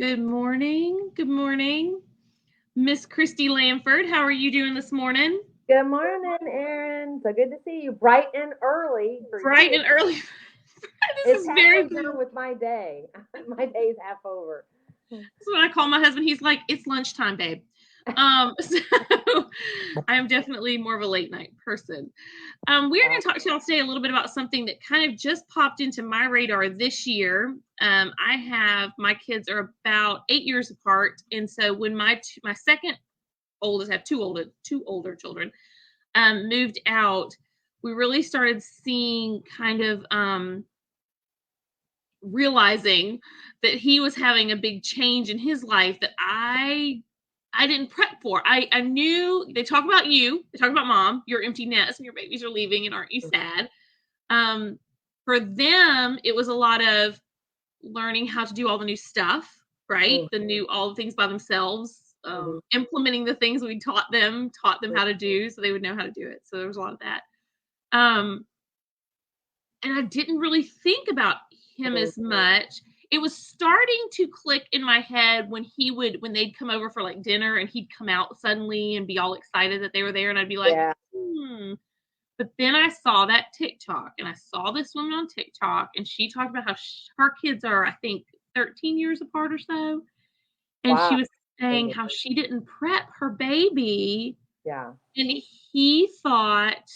Good morning. Good morning. Miss Kristi Lanford, how are you doing this morning? Good morning, Erin. So good to see you. Bright and early for Bright you. and early. This It's is very halfway good. done with my day. My day's half over. That's what I call my husband. He's like, it's lunchtime, babe. So I'm definitely more of a late night person. We're going to talk to y'all today a little bit about something that kind of just popped into my radar this year. My kids are about 8 years apart, and so when my second oldest, I have two older children, moved out, we really started seeing kind of realizing that he was having a big change in his life that I didn't prep for. I knew they talk about you, they talk about mom, your empty nest, and your babies are leaving, and aren't you sad? For them, it was a lot of learning how to do all the new stuff, right? All the things by themselves, implementing the things we taught them how to do so they would know how to do it. So there was a lot of that. And I didn't really think about him as much. It was starting to click in my head when they'd come over for like dinner and he'd come out suddenly and be all excited that they were there. And I'd be like, But then I saw that TikTok, and I saw this woman on TikTok, and she talked about how her kids are, I think, 13 years apart or so. And she was saying how she didn't prep her baby. Yeah. And he thought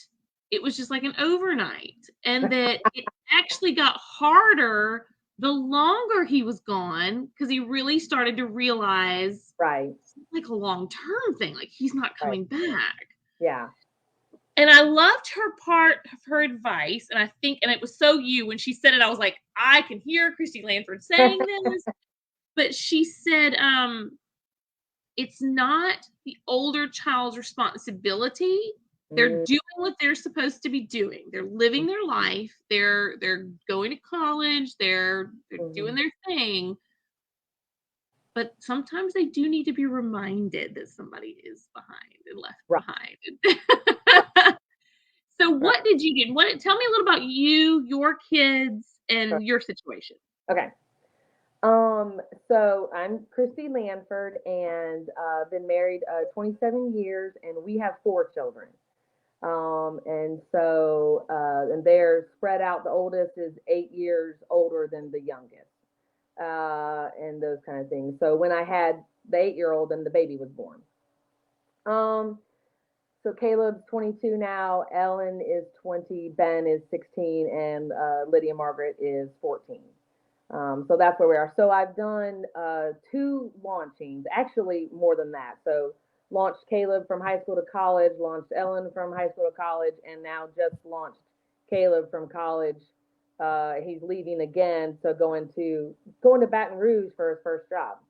it was just like an overnight, and that it actually got harder the longer he was gone, because he really started to realize, like a long-term thing, like he's not coming back. Yeah. And I loved her part of her advice, and it was so you when she said it. I was like, I can hear Kristi Lanford saying this. But she said, it's not the older child's responsibility. They're doing what they're supposed to be doing. They're living their life. They're going to college. They're doing their thing. But sometimes they do need to be reminded that somebody is behind and left behind. So what did you do? Tell me a little about you, your kids, and your situation. Okay. So I'm Kristi Lanford, and been married 27 years, and we have 4 children. And they're spread out. The oldest is 8 years older than the youngest, and those kind of things. So when I had the 8-year-old, and the baby was born. So Caleb's 22 now, Ellen is 20, Ben is 16, and Lydia Margaret is 14. So that's where we are. So I've done 2 launchings, actually more than that. So launched Caleb from high school to college, launched Ellen from high school to college, and now just launched Caleb from college. He's leaving again, so going to Baton Rouge for his first job.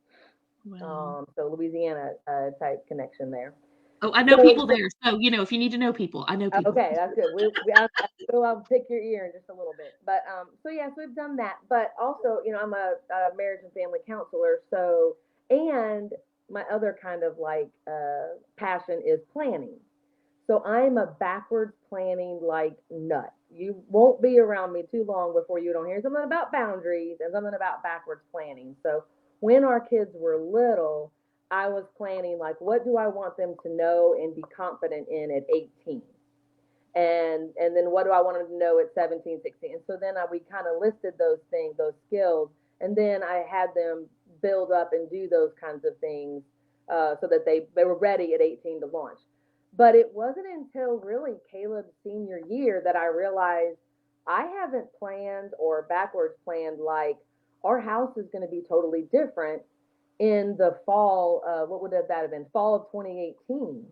Wow. So Louisiana type connection there. Oh, I know people there. So, if you need to know people, I know people. Okay, that's good. I'll pick your ear in just a little bit. But so we've done that. But also, I'm a marriage and family counselor. So, and my other kind of like passion is planning. So I'm a backwards planning like nut. You won't be around me too long before you don't hear something about boundaries and something about backwards planning. So when our kids were little, I was planning like, what do I want them to know and be confident in at 18? And then what do I want them to know at 17, 16? And so then we kind of listed those things, those skills, and then I had them build up and do those kinds of things so that they were ready at 18 to launch. But it wasn't until really Caleb's senior year that I realized I haven't planned or backwards planned like our house is going to be totally different in the fall. What would that have been? Fall of 2018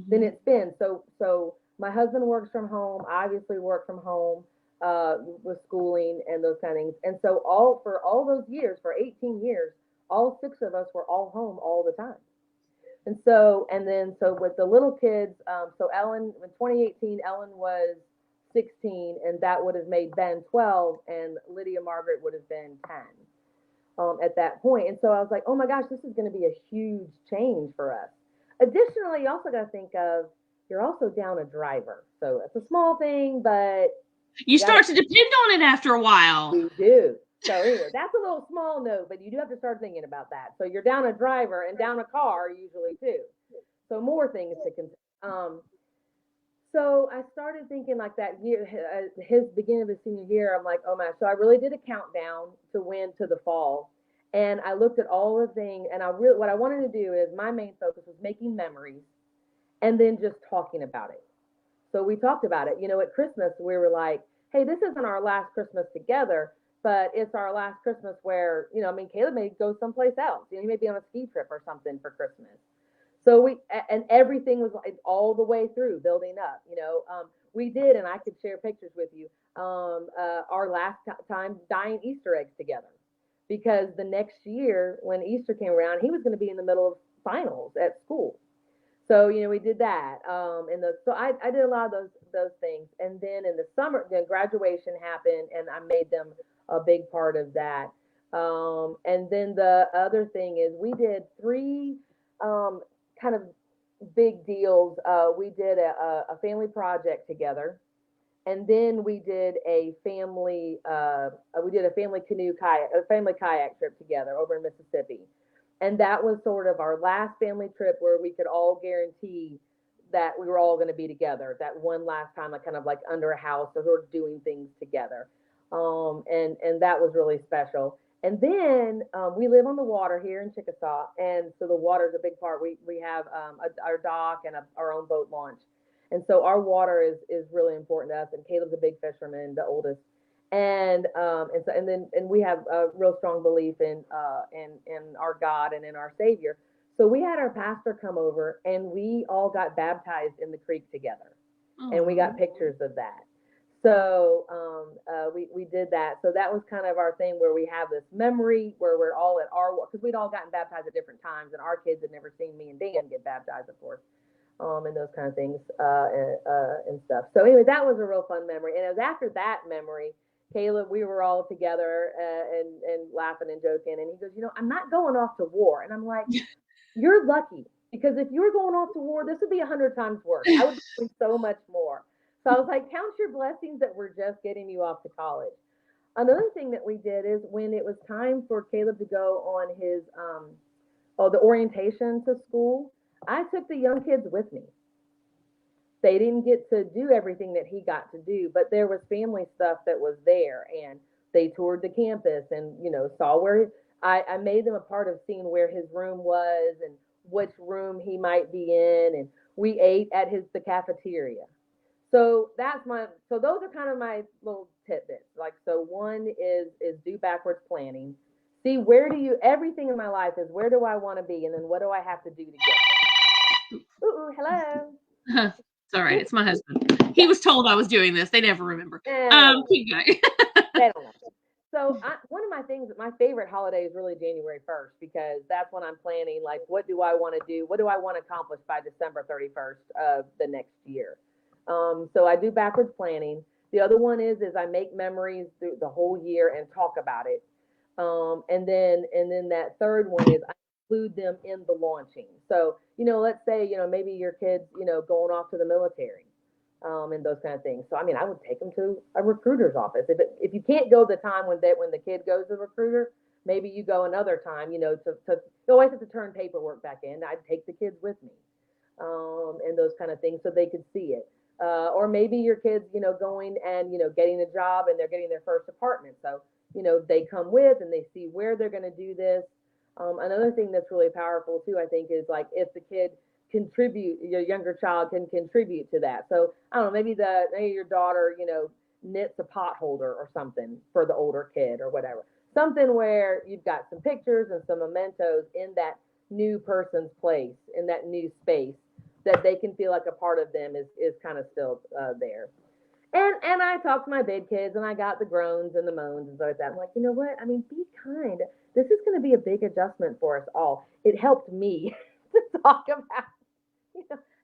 than it's been. So my husband works from home. I obviously work from home with schooling and those kind of things. And so for all those years, for 18 years, all 6 of us were all home all the time. And so with the little kids, so Ellen, in 2018, Ellen was 16, and that would have made Ben 12, and Lydia Margaret would have been 10 at that point. And so I was like, oh my gosh, this is going to be a huge change for us. Additionally, you also got to think of, you're also down a driver. So it's a small thing, but you start to depend on it after a while. You do. So anyway, that's a little small note, but you do have to start thinking about that. So you're down a driver and down a car usually too. So more things to consider. So I started thinking like that year, his beginning of his senior year. I'm like, oh my! So I really did a countdown to the fall, and I looked at all the things. And what I wanted to do is my main focus was making memories, and then just talking about it. So we talked about it. At Christmas we were like, hey, this isn't our last Christmas together, but it's our last Christmas where I mean, Caleb may go someplace else. He may be on a ski trip or something for Christmas. So and everything was like all the way through building up. We did, and I could share pictures with you. Our last time dyeing Easter eggs together, because the next year when Easter came around, he was going to be in the middle of finals at school. So we did that, so I did a lot of those things, and then in the summer, the graduation happened, and I made them a big part of that. And then the other thing is we did three kind of big deals. We did a family project together, and then we did a family kayak trip together over in Mississippi. And that was sort of our last family trip where we could all guarantee that we were all going to be together. That one last time, like kind of like under a house, so we were doing things together. And that was really special. And then we live on the water here in Chickasaw, and so the water is a big part. We have our dock and our own boat launch, and so our water is really important to us. And Caleb's a big fisherman, the oldest, and we have a real strong belief in our God and in our Savior. So we had our pastor come over, and we all got baptized in the creek together, and we got pictures of that. So we did that. So that was kind of our thing, where we have this memory where we're all because we'd all gotten baptized at different times, and our kids had never seen me and Dan get baptized, of course, and those kind of things and stuff. So anyway, that was a real fun memory. And it was after that memory, Caleb, we were all together and laughing and joking, and he goes, I'm not going off to war. And I'm like, you're lucky, because if you were going off to war, this would be 100 times worse. I would be doing so much more. So I was like, count your blessings that we're just getting you off to college. Another thing that we did is when it was time for Caleb to go on his the orientation to school, I took the young kids with me. They didn't get to do everything that he got to do, but there was family stuff that was there, and they toured the campus and saw where I made them a part of seeing where his room was and which room he might be in, and we ate at the cafeteria. So those are kind of my little tidbits. Like, so one is do backwards planning. See, everything in my life is, where do I want to be? And then what do I have to do to get there? Ooh, hello. It's all right. It's my husband. He was told I was doing this. They never remember. Keep going. They don't know. So one of my favorite holiday is really January 1st, because that's when I'm planning, like, what do I want to do? What do I want to accomplish by December 31st of the next year? So I do backwards planning. The other one is I make memories through the whole year and talk about it. And then that third one is I include them in the launching. So, let's say, maybe your kid's, going off to the military, and those kind of things. So, I mean, I would take them to a recruiter's office. If you can't go the time when the kid goes to the recruiter, maybe you go another time, you always have to turn paperwork back in. I'd take the kids with me, and those kind of things, so they could see it. Or maybe your kids, going and, getting a job, and they're getting their first apartment. So, they come with, and they see where they're going to do this. Another thing that's really powerful too, I think, is like, if the kid your younger child can contribute to that. So I don't know, maybe your daughter, knits a pot holder or something for the older kid or whatever. Something where you've got some pictures and some mementos in that new person's place, in that new space, that they can feel like a part of them is kind of still there. And I talked to my big kids, and I got the groans and the moans and stuff like that. I'm like, you know what? I mean, be kind. This is going to be a big adjustment for us all. It helped me to talk about,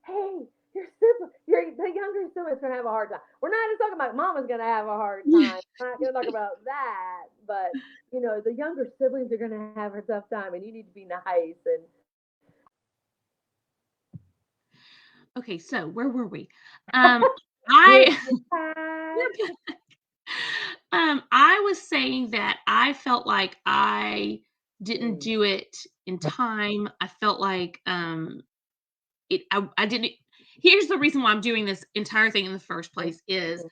hey, the younger sibling's going to have a hard time. We're not just talking about mama's going to have a hard time. We're not going to talk about that. But, the younger siblings are going to have a tough time, and you need to be nice. And okay, so where were we? I was saying that I felt like I didn't Mm, do it in time. I felt like I didn't. Here's the reason why I'm doing this entire thing in the first mm, place is mm,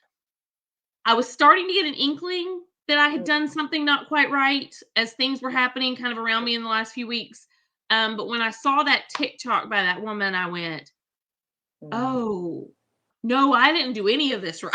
I was starting to get an inkling that I had mm, done something not quite right as things were happening kind of around me in the last few weeks. But when I saw that TikTok by that woman, I went, mm. "Oh, no, I didn't do any of this right."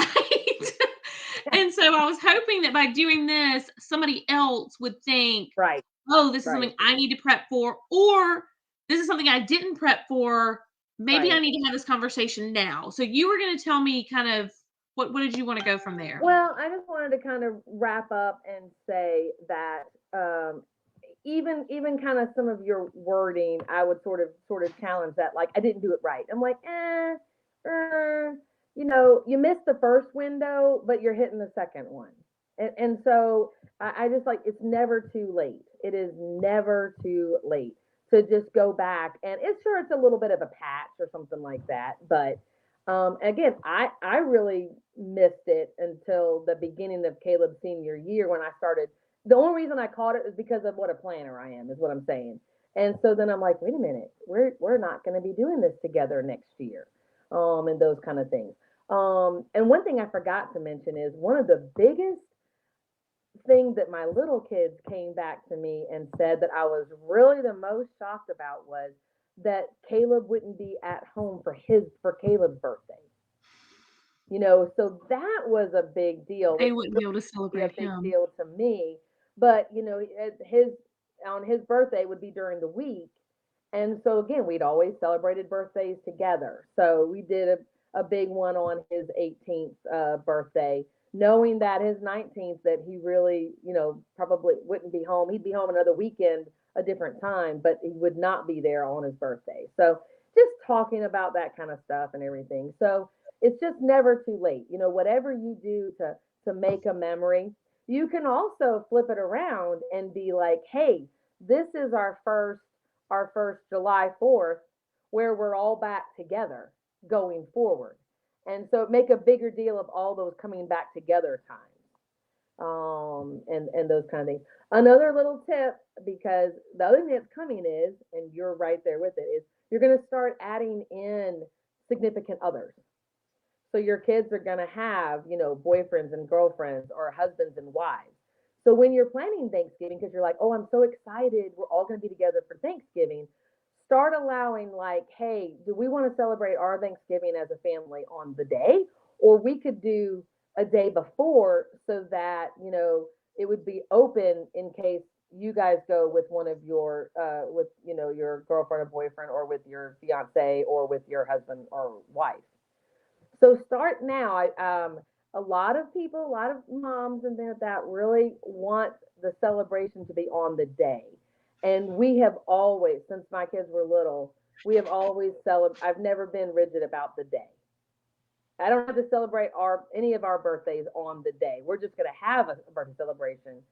And so I was hoping that by doing this, somebody else would think, Right, "Oh, this is right, something I need to prep for," or "This is something I didn't prep for. Maybe I right. need to have this conversation now." So you were gonna tell me kind of what did you wanna go from there? Well, I just wanted to kind of wrap up and say that even kind of some of your wording, I would sort of challenge that. Like, I didn't do it right. I'm like, you missed the first window, but you're hitting the second one, and so I just like it's never too late. It is never too late to just go back, and it's sure it's a little bit of a patch or something like that, but again, I really missed it until the beginning of Caleb's senior year when I started. The only reason I caught it is because of what a planner I am, is what I'm saying. And so then I'm like, wait a minute, we're not going to be doing this together next year, and those kind of things. And one thing I forgot to mention is one of the biggest things that my little kids came back to me and said that I was really the most shocked about was that Caleb wouldn't be at home for Caleb's birthday. So that was a big deal. They It wouldn't be really able to would be a celebrate big him. deal to me, but his on his birthday would be during the week, and so again, we'd always celebrated birthdays together. So we did a big one on his 18th birthday, knowing that his 19th that he really probably wouldn't be home. He'd be home another weekend, a different time, but he would not be there on his birthday. So just talking about that kind of stuff and everything. So it's just never too late. Whatever you do to make a memory, you can also flip it around and be like, hey, this is our first July 4th where we're all back together going forward. And so make a bigger deal of all those coming back together times. And those kind of things. Another little tip, because the other thing that's coming is, and you're right there with it, is you're going to start adding in significant others. So your kids are going to have, boyfriends and girlfriends or husbands and wives. So when you're planning Thanksgiving, because you're like, oh, I'm so excited, we're all going to be together for Thanksgiving, start allowing, like, hey, do we want to celebrate our Thanksgiving as a family on the day? Or we could do a day before so that, it would be open in case you guys go with one of your girlfriend or boyfriend, or with your fiance, or with your husband or wife. So start now. A lot of people, a lot of moms and things like that really want the celebration to be on the day. And we have always, since my kids were little, we have always celebrated. I've never been rigid about the day. I don't have to celebrate any of our birthdays on the day. We're just going to have a birthday celebration.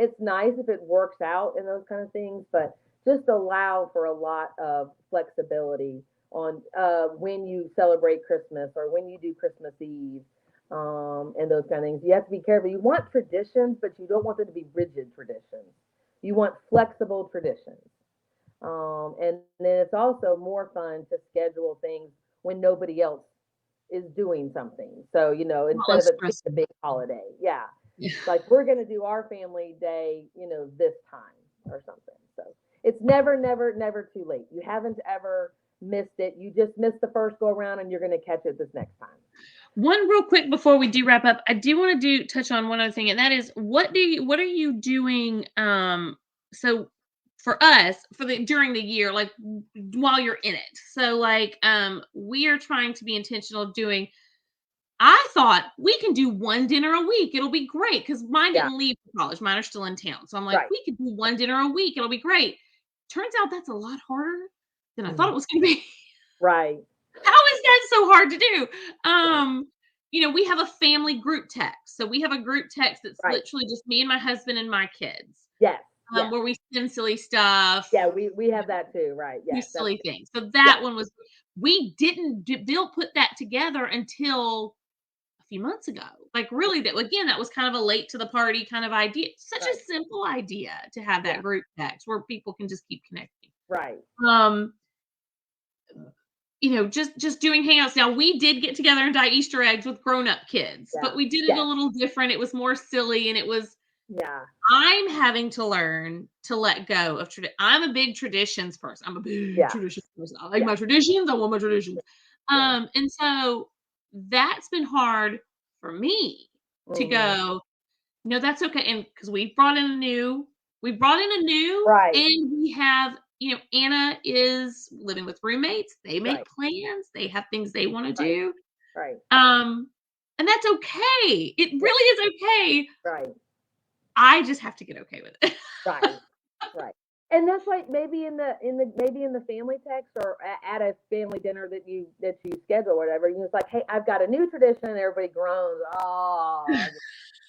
It's nice if it works out and those kind of things, but just allow for a lot of flexibility on when you celebrate Christmas or when you do Christmas Eve, and those kind of things. You have to be careful. You want traditions, but you don't want them to be rigid traditions. You want flexible traditions. And then it's also more fun to schedule things when nobody else is doing something. So, Not instead of less it being a stressful. big holiday. Yeah. Yeah. Like, we're going to do our family day, this time or something. So it's never, never, never too late. You haven't ever missed it. You just missed the first go around, and you're going to catch it this next time. One real quick before we do wrap up, I do want to touch on one other thing, and that is what are you doing so for us for the during the year, like while you're in it. So like we are trying to be intentional of doing. I thought we can do one dinner a week. It'll be great because mine Yeah. didn't leave for college. Mine are still in town. So I'm like, Right. we could do one dinner a week. It'll be great. Turns out that's a lot harder than I thought Mm. it was going to be. Right. How is that so hard to do? Yeah. We have a family group text. So we have a group text that's Right. literally just me and my husband and my kids, Yes. Yes. where we send silly stuff, Yeah. We have that too. Right. do Yes. That's silly good. things. So Yeah. that one was we didn't put that together until few months ago. Like really that was kind of a late to the party kind of idea. Such a Right. simple idea to have Yeah. that group text where people can just keep connecting. Right. Um, just doing hangouts. Now we did get together and dye Easter eggs with grown-up kids, Yeah. but we did it a Yes. little different. It was more silly and Yeah. I'm having to learn to let go of I'm a big traditions person. I'm a big Yeah. traditions person. I like Yeah. my traditions. I want my traditions. Yeah. And so that's been hard for me to Mhm. go, no, that's okay. And because we brought in a new, Right. and we have, Anna is living with roommates. They make Right. plans. They have things they want to Right. do. Right. And that's okay. It Yeah. really is okay. Right. I just have to get okay with it. Right. Right. And that's like maybe in the family text or at a family dinner that you schedule or whatever. It's like, hey, I've got a new tradition. And everybody groans. Oh,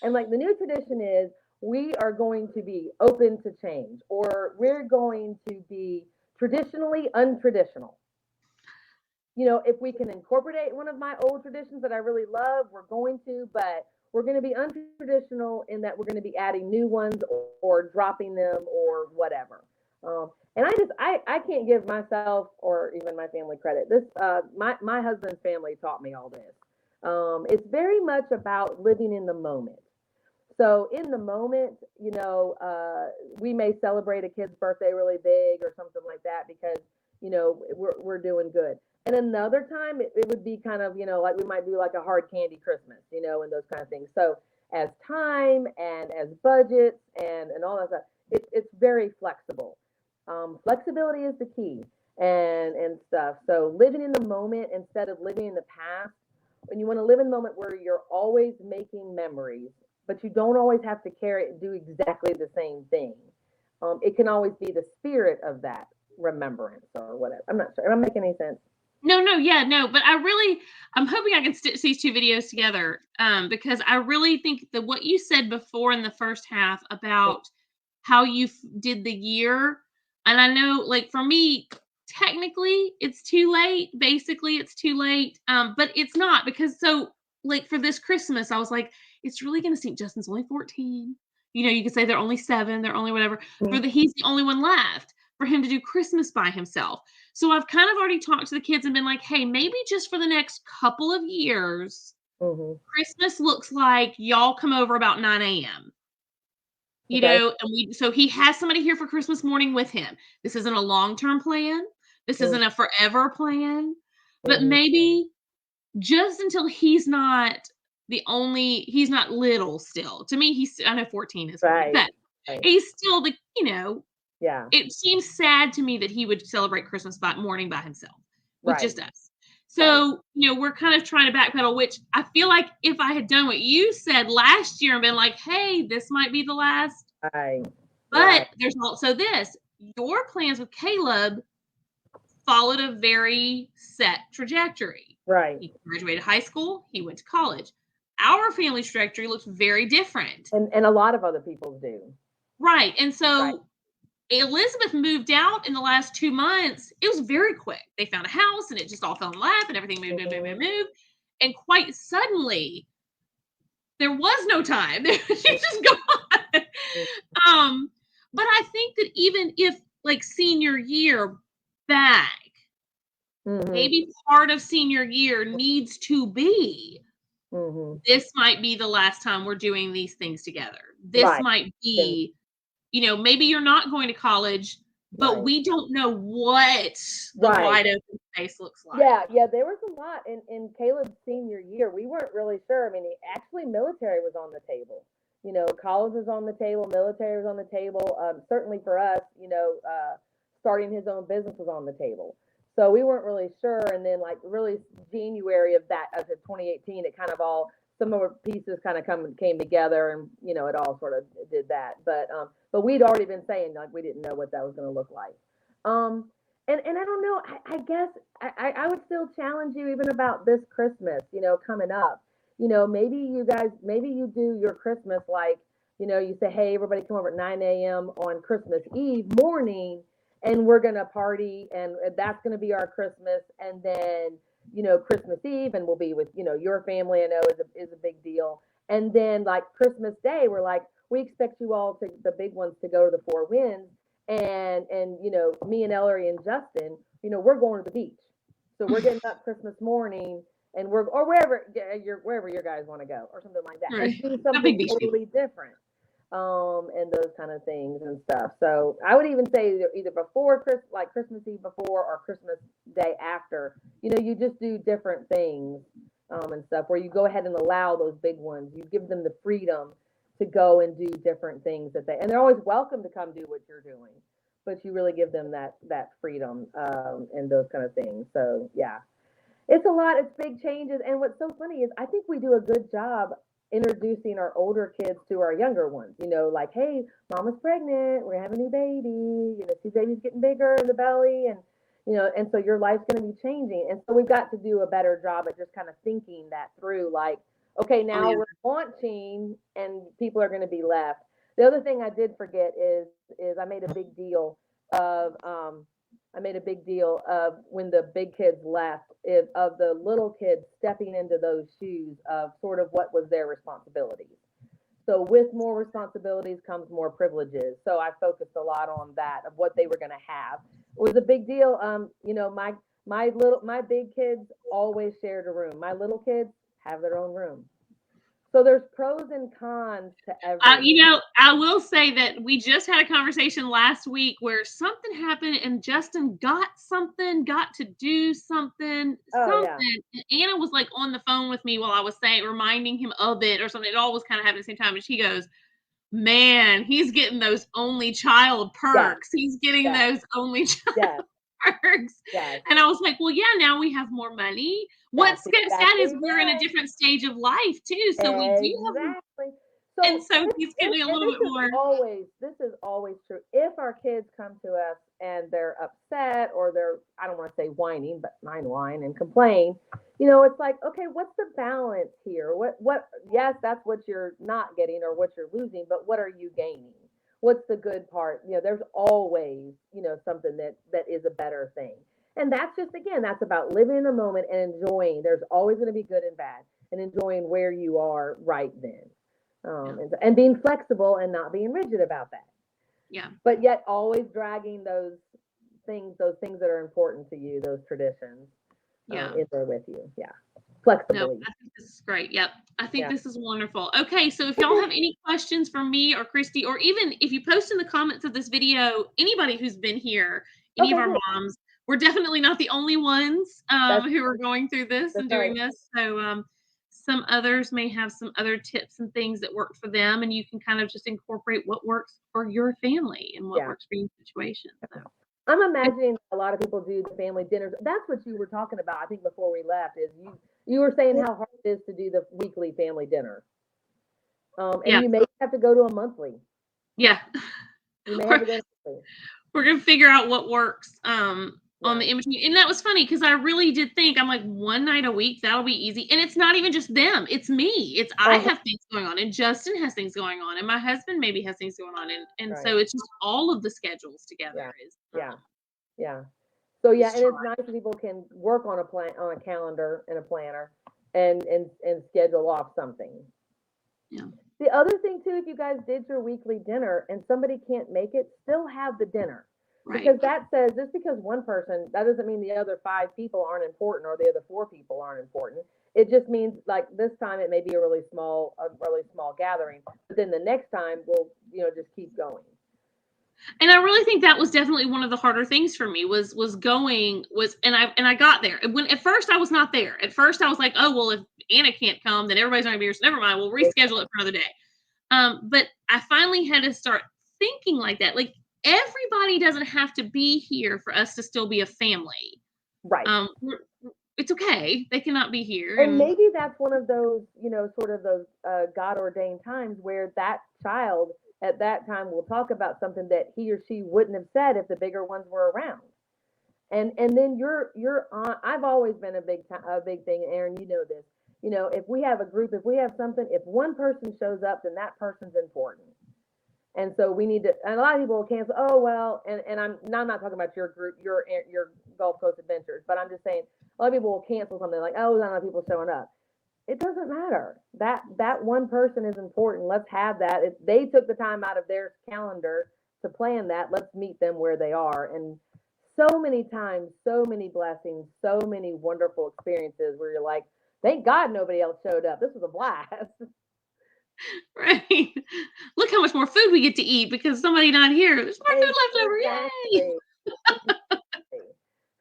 and like the new tradition is we are going to be open to change, or we're going to be traditionally untraditional. If we can incorporate one of my old traditions that I really love, we're going to, but we're going to be untraditional in that we're going to be adding new ones or dropping them or whatever. And I can't give myself or even my family credit. My husband's family taught me all this. It's very much about living in the moment. So in the moment, we may celebrate a kid's birthday really big or something like that because we're doing good. And another time, it would be kind of like we might do like a hard candy Christmas, and those kind of things. So as time and as budgets and all that stuff, it's very flexible. Flexibility is the key and stuff. So living in the moment instead of living in the past. When you want to live in the moment where you're always making memories, but you don't always have to do exactly the same thing. It can always be the spirit of that remembrance or whatever. I'm not sure. Am I making any sense? No, yeah, no, but I'm hoping I can stitch these two videos together, because I really think that what you said before in the first half about how you did the year, and I know, like, for me, technically, it's too late. Basically, it's too late, but it's not because like, for this Christmas, I was like, it's really gonna seem Justin's only 14. You could say they're only 7, they're only whatever. He's the only one left for him to do Christmas by himself. So I've kind of already talked to the kids and been like, hey, maybe just for the next couple of years, Mm-hmm. Christmas looks like y'all come over about 9 a.m. Okay. And so he has somebody here for Christmas morning with him. This isn't a long-term plan. This isn't a forever plan, but Mm-hmm. maybe just until he's not little still. To me, I know 14 is really, Right. but Right. he's still Yeah. it seems sad to me that he would celebrate Christmas morning by himself with Right. just us. Right. So, we're kind of trying to backpedal, which I feel like if I had done what you said last year and been like, hey, this might be the last, Right. but there's also this. Your plans with Caleb followed a very set trajectory. Right. He graduated high school, he went to college. Our family trajectory looks very different. And a lot of other people do. Right. And so Right. Elizabeth moved out in the last 2 months. It was very quick. They found a house and it just all fell in lap and everything moved. And quite suddenly, there was no time. She's just gone. But I think that even if like senior year back, maybe part of senior year needs to be, this might be the last time we're doing these things together. This might be, maybe you're not going to college, but we don't know what the wide open space looks like. Yeah, there was a lot in Caleb's senior year. We weren't really sure. I mean, actually military was on the table. College was on the table, military was on the table. Certainly for us, starting his own business was on the table. So we weren't really sure. And then like really January of 2018, it kind of all some of our pieces kind of came together, and it all sort of did that. But we'd already been saying like we didn't know what that was going to look like. And I don't know. I guess I would still challenge you even about this Christmas, coming up. Maybe you do your Christmas like, you say, hey, everybody come over at 9 a.m. on Christmas Eve morning, and we're gonna party, and that's gonna be our Christmas. And then, Christmas Eve, and we'll be with, your family. I know is a big deal. And then like Christmas Day, we're like, we expect you all to, the big ones, to go to the Four Winds, and me and Ellery and Justin, we're going to the beach. So we're getting up Christmas morning, and or wherever your guys want to go, or something like that, and Right. do A big something beach. totally different, and those kind of things and stuff. So I would even say either before Christmas Eve before, or Christmas Day after. You just do different things, and stuff, where you go ahead and allow those big ones. You give them the freedom to go and do different things and they're always welcome to come do what you're doing, but you really give them that freedom, and those kind of things. So yeah, it's a lot. It's big changes. And what's so funny is I think we do a good job introducing our older kids to our younger ones. Like, hey, mama's pregnant. We're having a new baby. See, baby's getting bigger in the belly, and so your life's going to be changing. And so we've got to do a better job at just kind of thinking that through. Like, okay, now we're launching, and people are going to be left. The other thing I did forget is I made a big deal of when the big kids left, of the little kids stepping into those shoes of sort of what was their responsibilities. So with more responsibilities comes more privileges. So I focused a lot on that, of what they were going to have. It was a big deal. My big kids always shared a room. My little kids have their own room. So there's pros and cons to everything. I will say that we just had a conversation last week where something happened and Justin got to do something. Yeah. And Anna was like on the phone with me while I was reminding him of it or something. It all was kind of happening at the same time. And she goes, man, he's getting those only child perks. He's getting those only child perks. And I was like, well, yeah, now we have more money. What's sad is we're in a different stage of life too. So we do have, and so he's getting a little bit more. This is always true. If our kids come to us and they're upset, or they're, I don't want to say whining, but whine and complain, it's like, okay, what's the balance here? Yes, that's what you're not getting or what you're losing, but what are you gaining? What's the good part? There's always, something that is a better thing. And that's just, again, that's about living in the moment and enjoying. There's always going to be good and bad, and enjoying where you are right then. And being flexible and not being rigid about that. Yeah. But yet always dragging those things that are important to you, those traditions, in there with you. Yeah. Flexibility. No, I think this is great. Yep. I think this is wonderful. Okay. So if y'all have any questions for me or Kristi, or even if you post in the comments of this video, anybody who's been here, any of our moms, we're definitely not the only ones who are going through this and doing this. So some others may have some other tips and things that work for them, and you can kind of just incorporate what works for your family and what works for your situation. So. I'm imagining a lot of people do the family dinners. That's what you were talking about, I think, before we left, is you were saying how hard it is to do the weekly family dinner. And you may have to go to a monthly. Yeah. You may have to go to a monthly. We're going to figure out what works on the image. And that was funny because I really did think, I'm like, one night a week, that'll be easy. And it's not even just them. It's me. I have things going on, and Justin has things going on, and my husband maybe has things going on. And so it's just all of the schedules together. Yeah. So and it's nice that people can work on a calendar and a planner and schedule off something. Yeah. The other thing too, if you guys did your weekly dinner and somebody can't make it, still have the dinner. Right. Because that says, just because one person, that doesn't mean the other 5 people aren't important, or the other 4 people aren't important. It just means, like, this time it may be a really small gathering, but then the next time we'll, just keep going. And I really think that was definitely one of the harder things for me was and I got there. When at first I was not there. At first I was like, oh, well, if Anna can't come, then everybody's not gonna be here. So never mind, we'll reschedule it for another day. But I finally had to start thinking like that. Like, everybody doesn't have to be here for us to still be a family. Right. It's okay. They cannot be here. And maybe that's one of those, sort of those God ordained times where that child at that time will talk about something that he or she wouldn't have said if the bigger ones were around. And then you're on. I've always been a big thing, Aaron, you know this. If we have a group, if we have something, if one person shows up, then that person's important. And so we need to, and a lot of people will cancel, oh, well, and I'm not talking about your group, your Gulf Coast Adventures, but I'm just saying, a lot of people will cancel something like, oh, not enough people showing up. It doesn't matter. That one person is important. Let's have that. If they took the time out of their calendar to plan that, let's meet them where they are. And so many times, so many blessings, so many wonderful experiences where you're like, thank God nobody else showed up. This was a blast. Right. Look how much more food we get to eat because somebody not here. There's more food left over. Yay. Exactly.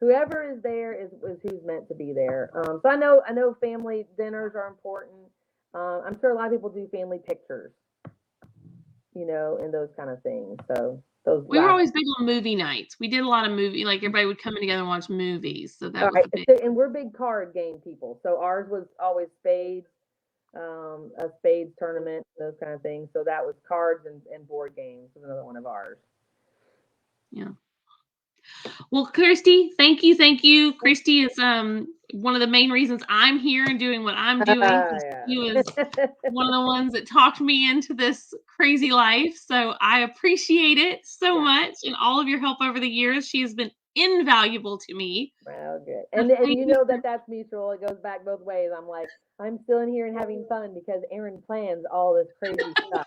Whoever is there is who's meant to be there. So I know family dinners are important. I'm sure a lot of people do family pictures, and those kind of things. So those We were always big on movie nights. We did a lot of like everybody would come in together and watch movies. So that was big. And we're big card game people. So ours was always spades, a spades tournament, those kind of things. So that was cards and board games was another one of ours. Yeah. Well, Kristi, thank you. Kristi is one of the main reasons I'm here and doing what I'm doing. Yeah. She was one of the ones that talked me into this crazy life. So I appreciate it so much, and all of your help over the years. She has been invaluable to me. Well, good. And you know that's mutual. It goes back both ways. I'm like, I'm still in here and having fun because Erin plans all this crazy stuff.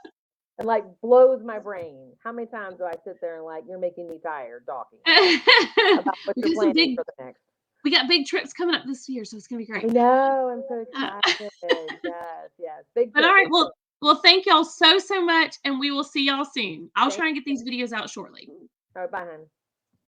And like blows my brain. How many times do I sit there and like, you're making me tired talking about what you're planning for the next? We got big trips coming up this year, so it's gonna be great. No, I'm so excited. Yes. Big but all right, well, thank y'all so much, and we will see y'all soon. I'll try and get these videos out shortly. All right, bye, hon.